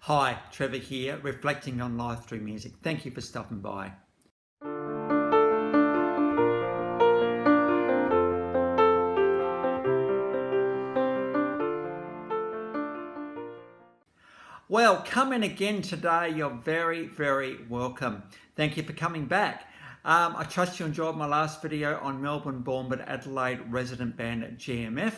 Hi, Trevor here, reflecting on life through music. Thank you for stopping by. Well, come in again today. You're very, very welcome. Thank you for coming back. I trust you enjoyed my last video on Melbourne-born but Adelaide resident band GMF.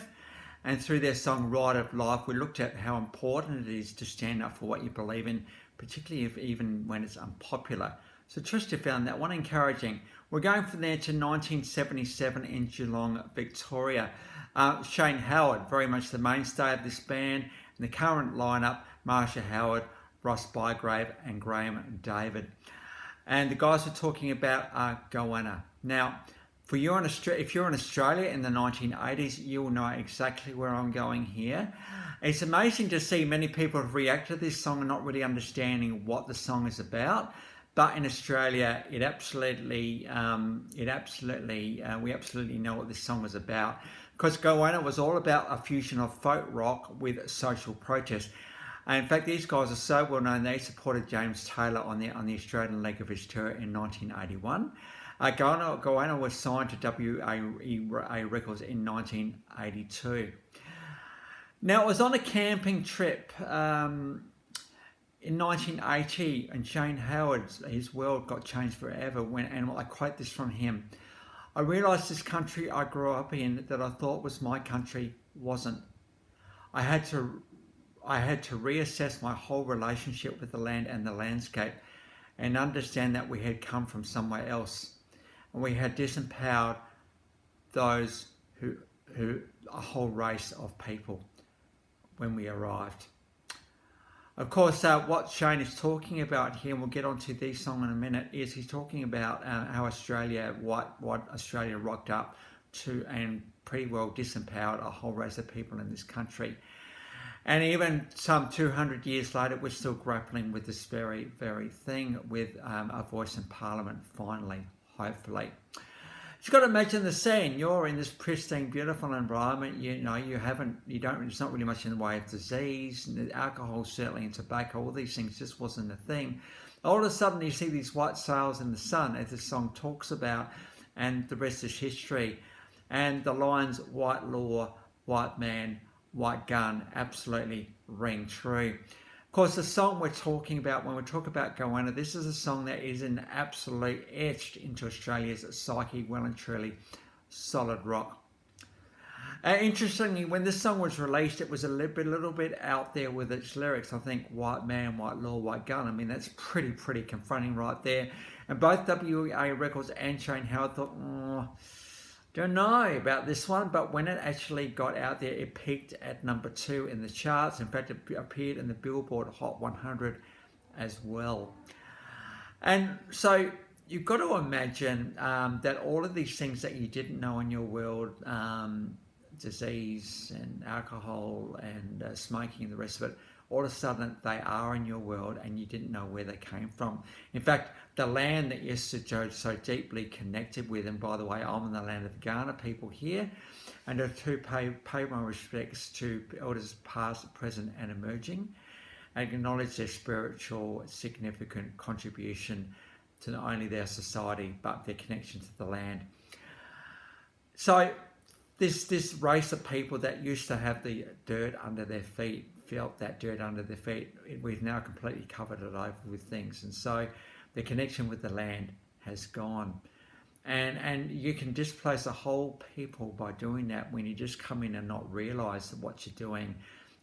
And through their song Ride of Life, we looked at how important it is to stand up for what you believe in, particularly even when it's unpopular. So trust you found that one encouraging. We're going from there to 1977 in Geelong, Victoria. Shane Howard, very much the mainstay of this band, and the current lineup, Marsha Howard, Ross Bygrave and Graham David. And the guys we're talking about Goanna. Now, if you're in Australia in the 1980s, you will know exactly where I'm going here. It's amazing to see many people have reacted to this song and not really understanding what the song is about. But in Australia, we absolutely know what this song was about, because Goanna was all about a fusion of folk rock with social protest. And in fact, these guys are so well known, they supported James Taylor on the Australian leg of his tour in 1981. Goanna was signed to WA Records in 1982. Now, it was on a camping trip in 1980, and Shane Howard, his world got changed forever and I quote this from him: "I realised this country I grew up in that I thought was my country wasn't. I had to reassess my whole relationship with the land and the landscape and understand that we had come from somewhere else. And we had disempowered those a whole race of people when we arrived." Of course, what Shane is talking about here, and we'll get onto this song in a minute, is he's talking about how what Australia rocked up to and pretty well disempowered a whole race of people in this country. And even some 200 years later, we're still grappling with this very, very thing, with a voice in Parliament finally, hopefully. You've got to imagine the scene. You're in this pristine, beautiful environment. It's not really much in the way of disease, alcohol certainly, and tobacco. All these things just wasn't a thing. All of a sudden, you see these white sails in the sun, as the song talks about, and the rest is history. And the lines, white law, white man, white gun, absolutely ring true. Of course, the song we're talking about, when we talk about Goanna, this is a song that is an absolute etched into Australia's psyche, well and truly solid rock. Interestingly, when this song was released, it was a little bit out there with its lyrics. I think white man, white law, white gun. I mean, that's pretty confronting right there. And both WA Records and Shane Howard thought, don't know about this one, but when it actually got out there, it peaked at number 2 in the charts. In fact, it appeared in the Billboard Hot 100 as well. And so you've got to imagine that all of these things that you didn't know in your world, disease and alcohol and smoking and the rest of it, all of a sudden they are in your world and you didn't know where they came from. In fact, the land that you're so deeply connected with, and by the way, I'm in the land of the Goanna people here, and to pay my respects to elders past, present and emerging, and acknowledge their spiritual significant contribution to not only their society but their connection to the land. So this race of people that used to have the dirt under their feet, felt that dirt under their feet, we've now completely covered it over with things, and so the connection with the land has gone. And you can displace a whole people by doing that when you just come in and not realise what you're doing,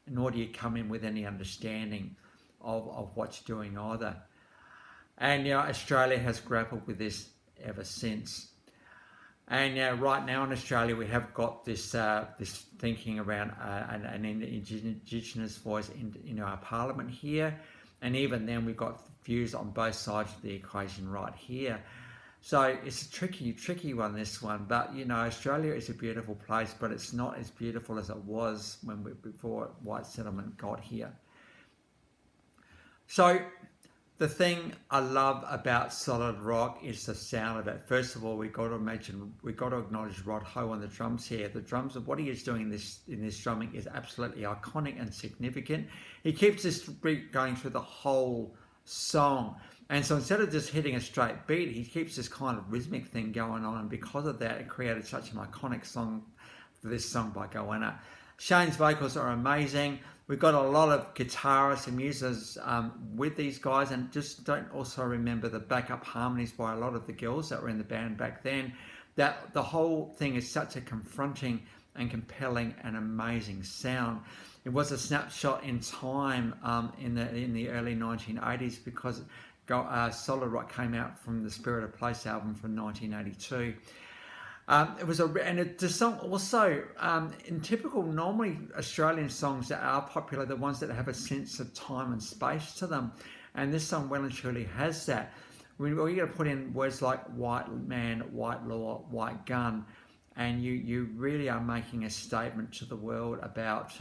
nor do you come in with any understanding of what you're doing either. And Australia has grappled with this ever since. And right now in Australia, we have got this thinking around an Indigenous voice in our Parliament here, and even then we've got views on both sides of the equation right here. So it's a tricky one, this one. But Australia is a beautiful place, but it's not as beautiful as it was before white settlement got here. So The thing I love about solid rock is the sound of it. First of all, we got to acknowledge Rod Ho on the drums here. The drums of what he is doing in this drumming is absolutely iconic and significant. He keeps this beat going through the whole song. And so instead of just hitting a straight beat, he keeps this kind of rhythmic thing going on. And because of that, it created such an iconic song for this song by Goanna. Shane's vocals are amazing. We've got a lot of guitarists and musicians with these guys, and just don't also remember the backup harmonies by a lot of the girls that were in the band back then. That the whole thing is such a confronting and compelling and amazing sound. It was a snapshot in time in the early 1980s, because Solid Rock came out from the Spirit of Place album from 1982. The song also, in typical, normally Australian songs that are popular, the ones that have a sense of time and space to them, and this song well and truly has that. We're going to put in words like white man, white law, white gun, and you really are making a statement to the world about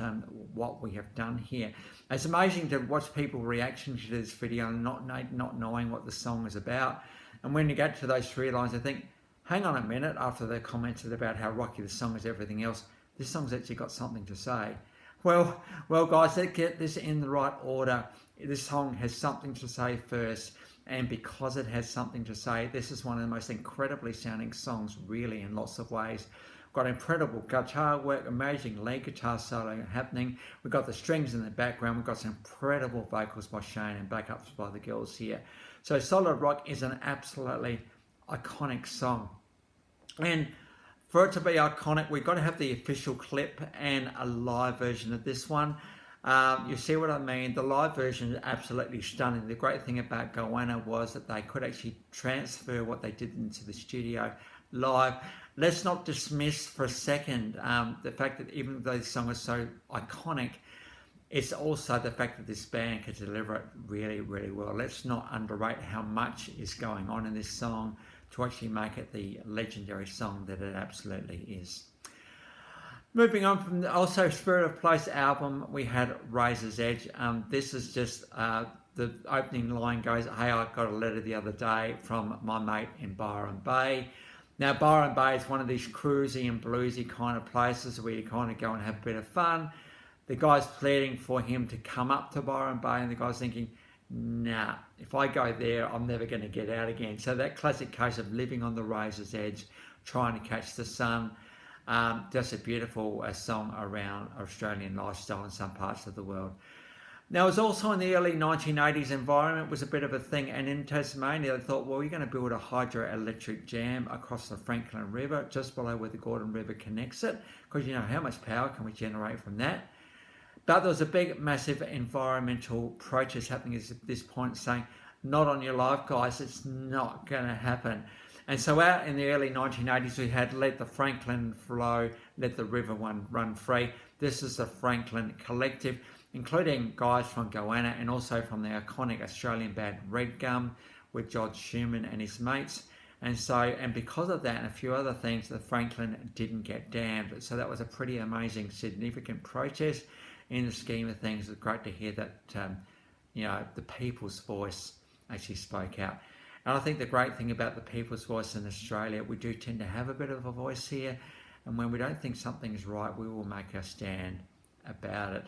what we have done here. It's amazing to watch people's reaction to this video and not knowing what the song is about. And when you get to those 3 lines, I think, hang on a minute, after they commented about how rocky the song is, everything else, this song's actually got something to say. Well, guys, let's get this in the right order. This song has something to say first, and because it has something to say, this is one of the most incredibly sounding songs, really, in lots of ways. Got incredible guitar work, amazing lead guitar solo happening. We've got the strings in the background. We've got some incredible vocals by Shane and backups by the girls here. So Solid Rock is an absolutely iconic song, and for it to be iconic, we've got to have the official clip and a live version of this one. You see what I mean? The live version is absolutely stunning. The great thing about Goanna was that they could actually transfer what they did into the studio live. Let's not dismiss for a second the fact that even though this song is so iconic, it's also the fact that this band could deliver it really, really well. Let's not underrate how much is going on in this song to actually make it the legendary song that it absolutely is. Moving on from also Spirit of Place album, we had Razor's Edge. This is just the opening line goes, "Hey, I got a letter the other day from my mate in Byron Bay." Now, Byron Bay is one of these cruisy and bluesy kind of places where you kind of go and have a bit of fun. The guy's pleading for him to come up to Byron Bay, and the guy's thinking, nah, if I go there, I'm never going to get out again. So that classic case of living on the razor's edge, trying to catch the sun. Just a beautiful song around Australian lifestyle in some parts of the world. Now, it was also in the early 1980s, environment was a bit of a thing, and in Tasmania, they thought, well, we're going to build a hydroelectric dam across the Franklin River, just below where the Gordon River connects it, because you know, how much power can we generate from that? But there was a big, massive environmental protest happening at this point, saying, not on your life, guys, it's not going to happen. And so out in the early 1980s, we had Let the Franklin Flow, Let the River Run Free. This is the Franklin Collective, including guys from Goanna and also from the iconic Australian band Red Gum with George Schumann and his mates. And because of that and a few other things, the Franklin didn't get dammed. So that was a pretty amazing, significant protest. In the scheme of things, it's great to hear that the people's voice actually spoke out. And I think the great thing about the people's voice in Australia, we do tend to have a bit of a voice here, and when we don't think something is right, we will make our stand about it.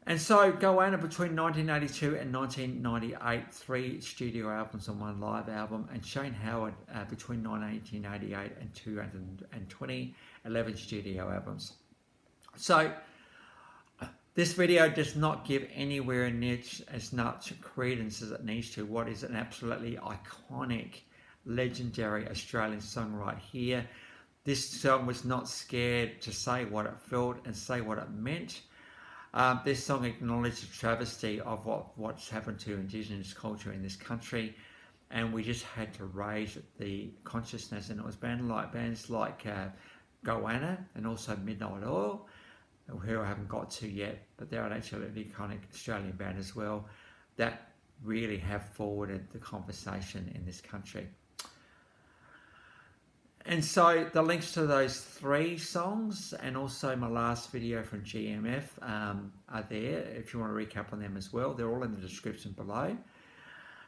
And so Goanna between 1982 and 1998, 3 studio albums and 1 live album, and Shane Howard between 1988 and 2020, 11 studio albums. So this video does not give anywhere near as much credence as it needs to what is an absolutely iconic, legendary Australian song right here. This song was not scared to say what it felt and say what it meant. This song acknowledged the travesty of what's happened to Indigenous culture in this country, and we just had to raise the consciousness. And it was bands like Goanna and also Midnight Oil, who I haven't got to yet, but they're an absolutely iconic Australian band as well, that really have forwarded the conversation in this country. And so the links to those 3 songs and also my last video from GMF are there if you want to recap on them as well. They're all in the description below.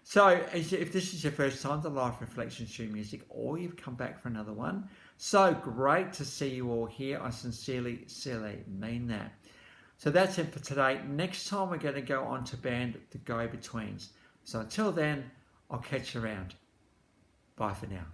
So if this is your first time to Life Reflections through Music, or you've come back for another one, so great to see you all here. I sincerely mean that. So that's it for today. Next time we're going to go on to band The Go-Betweens. So until then, I'll catch you around. Bye for now.